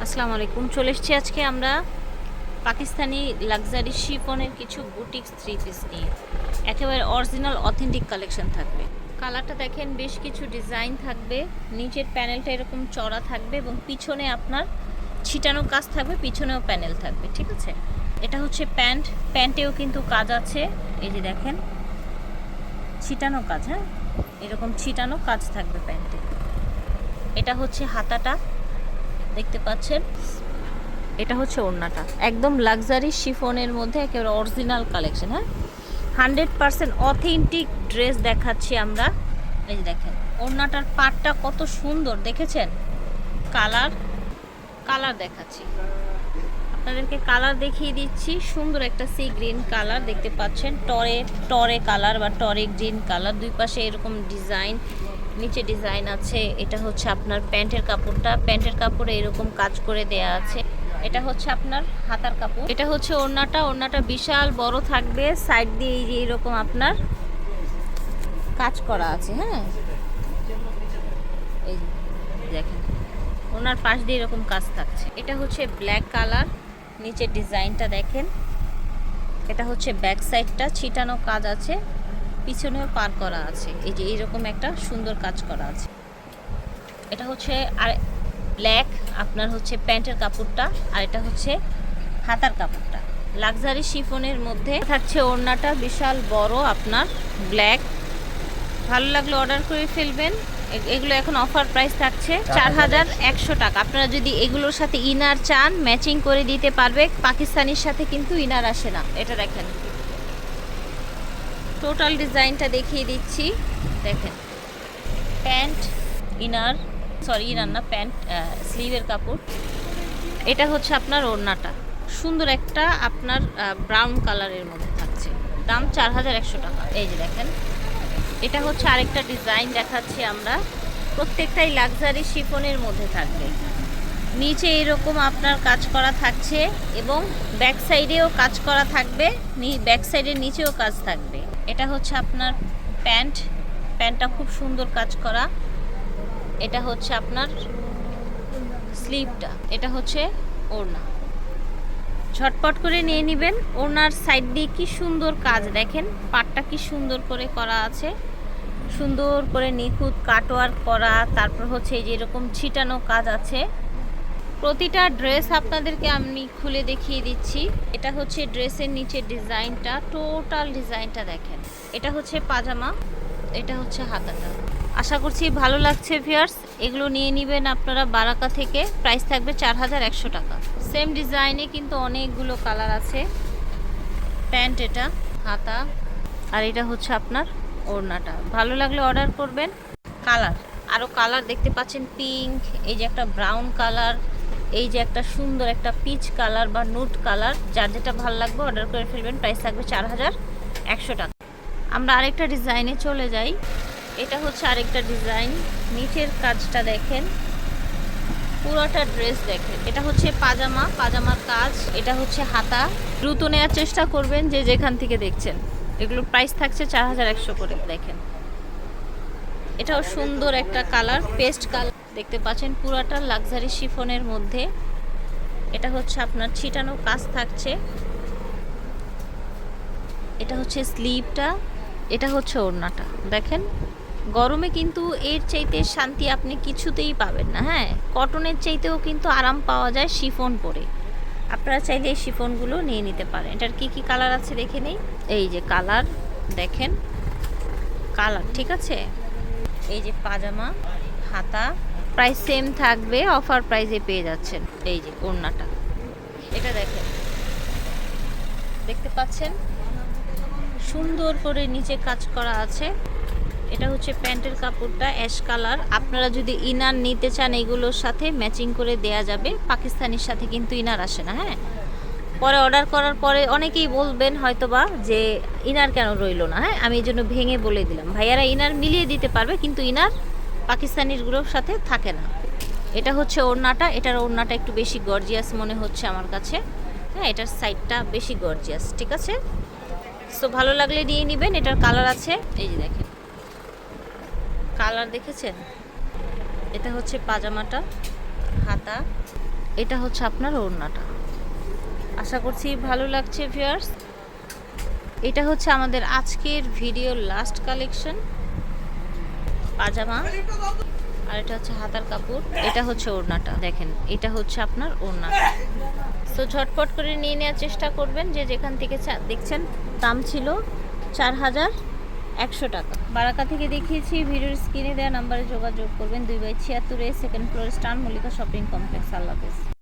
আসসালামু আলাইকুম। চলে এসেছি আজকে আমরা পাকিস্তানি লাক্সারি শিফনের কিছু বুটিক থ্রি পিস নিয়ে। একেবারে অরিজিনাল অথেন্টিক কালেকশন থাকবে। কালারটা দেখেন, বেশ কিছু ডিজাইন থাকবে। নিচের প্যানেলটা এরকম চড়া থাকবে এবং পিছনে আপনার ছিটানো কাজ থাকবে, পিছনেও প্যানেল থাকবে। ঠিক আছে, এটা হচ্ছে প্যান্ট। প্যান্টেও কিন্তু কাজ আছে, এই যে দেখেন ছিটানো কাজ। হ্যাঁ, এরকম ছিটানো কাজ থাকবে প্যান্টে। এটা হচ্ছে হাতাটা, দেখতে পাচ্ছেন। এটা হচ্ছে ওড়নাটা, একদম লাক্সারি শিফনের মধ্যে একেবারে অরিজিনাল কালেকশন। হ্যাঁ, 100% অথেন্টিক ড্রেস দেখাচ্ছি আমরা। এই যে দেখেন ওড়নাটার পাটটা কত সুন্দর, দেখেছেন? কালার কালার দেখাচ্ছি আপনাদেরকে, কালার দেখিয়ে দিচ্ছি। সুন্দর একটা সি গ্রিন কালার দেখতে পাচ্ছেন, টরে টরে কালার বা টরে গ্রিন কালার। দুই পাশে এরকম ডিজাইন, নিচে ডিজাইন আছে। এটা হচ্ছে আপনার প্যান্টের কাপড়টা, প্যান্টের কাপড়ে এরকম কাজ করে দেয়া আছে। এটা হচ্ছে আপনার হাতার কাপড়। এটা হচ্ছে ওড়নাটা, ওড়নাটা বিশাল বড় থাকবে। সাইড দিয়ে এই যে এরকম আপনার কাজ করা আছে। হ্যাঁ, এই দেখেন ওনার পাশ দিয়ে এরকম কাজ থাকছে। এটা হচ্ছে ব্ল্যাক কালার, নিচের ডিজাইনটা দেখেন। এটা হচ্ছে ব্যাক সাইডটা, ছিটানো কাজ আছে, পিছনেও পার করা আছে। এই যে এরকম একটা সুন্দর কাজ করা আছে। এটা হচ্ছে আর ব্ল্যাক আপনার হচ্ছে প্যান্টের কাপড়টা, আর এটা হচ্ছে হাতার কাপড়টা। লাক্সারি শিফনের মধ্যে থাকছে ওড়নাটা বিশাল বড় আপনার ব্ল্যাক। ভালো লাগলে অর্ডার করে ফেলবেন। এগুলো এখন অফার প্রাইস থাকছে 4100 টাকা। আপনারা যদি এগুলোর সাথে ইনার চান, ম্যাচিং করে দিতে পারবে। পাকিস্তানির সাথে কিন্তু ইনার আসে না। এটা দেখেন, টোটাল ডিজাইনটা দেখিয়ে দিচ্ছি। দেখেন প্যান্ট, ইনার, সরি ইনার না, প্যান্ট স্লিভের কাপড়। এটা হচ্ছে আপনার ওড়নাটা, সুন্দর একটা আপনার ব্রাউন কালারের মধ্যে থাকছে। দাম 4100 টাকা। এই যে দেখেন, এটা হচ্ছে আরেকটা ডিজাইন দেখাচ্ছি আমরা। প্রত্যেকটাই লাক্সারি শিফনের মধ্যে থাকবে। নিচে এরকম আপনার কাজ করা থাকছে এবং ব্যাক সাইডেও কাজ করা থাকবে, ব্যাক সাইডের নিচেও কাজ থাকবে। এটা হচ্ছে আপনার প্যান্ট, প্যান্টটা খুব সুন্দর কাজ করা। এটা হচ্ছে আপনার স্লিভটা, এটা হচ্ছে ওড়না। ঝটপট করে নিয়ে নেবেন। ওড়নার সাইড দিয়ে কি সুন্দর কাজ দেখেন, পাটটা কি সুন্দর করে করা আছে, সুন্দর করে নিখুঁত কাটওয়ার্ক করা। তারপর হচ্ছে এই যে এরকম ছিটানো কাজ আছে। প্রতিটা ড্রেস আপনাদেরকে আমি খুলে দেখিয়ে দিচ্ছি। এটা হচ্ছে ড্রেসের নিচের ডিজাইনটা, টোটাল ডিজাইনটা দেখেন। এটা হচ্ছে পাজামা, এটা হচ্ছে হাতাটা। আশা করছি ভালো লাগছে ভিউয়ার্স। এগুলো নিয়ে নেবেন আপনারা বারাকা থেকে। প্রাইস থাকবে 4100 টাকা। সেম ডিজাইনে কিন্তু অনেকগুলো কালার আছে। প্যান্ট, এটা হাতা, আর এটা হচ্ছে আপনার ওড়নাটা। ভালো লাগলে অর্ডার করবেন। কালার, আরও কালার দেখতে পাচ্ছেন, পিঙ্ক, এই যে একটা ব্রাউন কালার, এই যে একটা সুন্দর একটা পিচ কালার বা নুট কালার। যার যেটা ভালো লাগবে অর্ডার করে ফেলবেন। প্রাইস থাকবে 4100 টাকা। আমরা আরেকটা ডিজাইনে চলে যাই। এটা হচ্ছে আরেকটা ডিজাইন, নিচের কাজটা দেখেন, পুরোটা ড্রেস দেখেন। এটা হচ্ছে পাজামা, পাজামার কাজ। এটা হচ্ছে হাতা। দ্রুত নেওয়ার চেষ্টা করবেন যে যেখান থেকে দেখছেন। এগুলোর প্রাইস থাকছে 4100 করে। দেখেন এটাও সুন্দর একটা কালার, পেস্ট কালার দেখতে পাচ্ছেন, পুরাটা লাক্সারি শিফনের মধ্যে। এটা হচ্ছে আপনার ছিটানো কাজ থাকছে। এটা হচ্ছে স্লিভটা, এটা হচ্ছে ওড়নাটা। দেখেন গরমে কিন্তু এর চাইতে শান্তি আপনি কিছুতেই পাবেন না। হ্যাঁ, কটনের চাইতেও কিন্তু আরাম পাওয়া যায় শিফন পরে। আপনারা চাইলে এই শিফনগুলো নিয়ে নিতে পারেন। এটার কি কি কালার আছে দেখে নেই। এই যে কালার দেখেন, কালার ঠিক আছে। এই যে পাজামা, হাতা, প্রাইস সেম থাকবে, অফার প্রাইসে পেয়ে যাচ্ছেন। এই যে ওড়নাটা, এটা দেখেন, দেখতে পাচ্ছেন সুন্দর করে নিচে কাজ করা আছে। এটা হচ্ছে প্যান্টের কাপড়টা, অ্যাশ কালার। আপনারা যদি ইনার নিতে চান এগুলোর সাথে ম্যাচিং করে দেয়া যাবে। পাকিস্তানির সাথে কিন্তু ইনার আসে না। হ্যাঁ, পরে অর্ডার করার পরে অনেকেই বলবেন হয়তোবা যে ইনার কেন রইলো না। হ্যাঁ, আমি এই জন্য ভেঙে বলে দিলাম, ভাইয়ারা ইনার মিলিয়ে দিতে পারবে, কিন্তু ইনার পাকিস্তানিরগুলোর সাথে থাকে না। এটা হচ্ছে ওড়নাটা, এটার ওড়নাটা একটু বেশি গর্জিয়াস মনে হচ্ছে আমার কাছে। হ্যাঁ, এটার সাইডটা বেশি গর্জিয়াস। ঠিক আছে, সো ভালো লাগলে নিয়ে নেবেন। এটার কালার আছে, এই যে দেখেন কালার দেখেছেন। এটা হচ্ছে পাজামাটা, হাতা, এটা হচ্ছে আপনার ওড়নাটা। আশা করছি ভালো লাগছে ভিউয়ার্স। এটা হচ্ছে আমাদের আজকের ভিডিওর লাস্ট কালেকশন, পাজামা। আর এটা হচ্ছে হাতার কাপড়, এটা হচ্ছে ওড়নাটা। দেখেন এটা হচ্ছে আপনার ওড়নাটা। তো ঝটপট করে নিয়ে নেওয়ার চেষ্টা করবেন, যে যেখান থেকে দেখছেন। দাম ছিল 4100 টাকা। বারাকা থেকে দেখিয়েছি, ভিডিওর স্ক্রিনে দেওয়া নাম্বারে যোগাযোগ করবেন। 2/76 second floor, star Mallika shopping complex. আল্লাহ হাফেজ।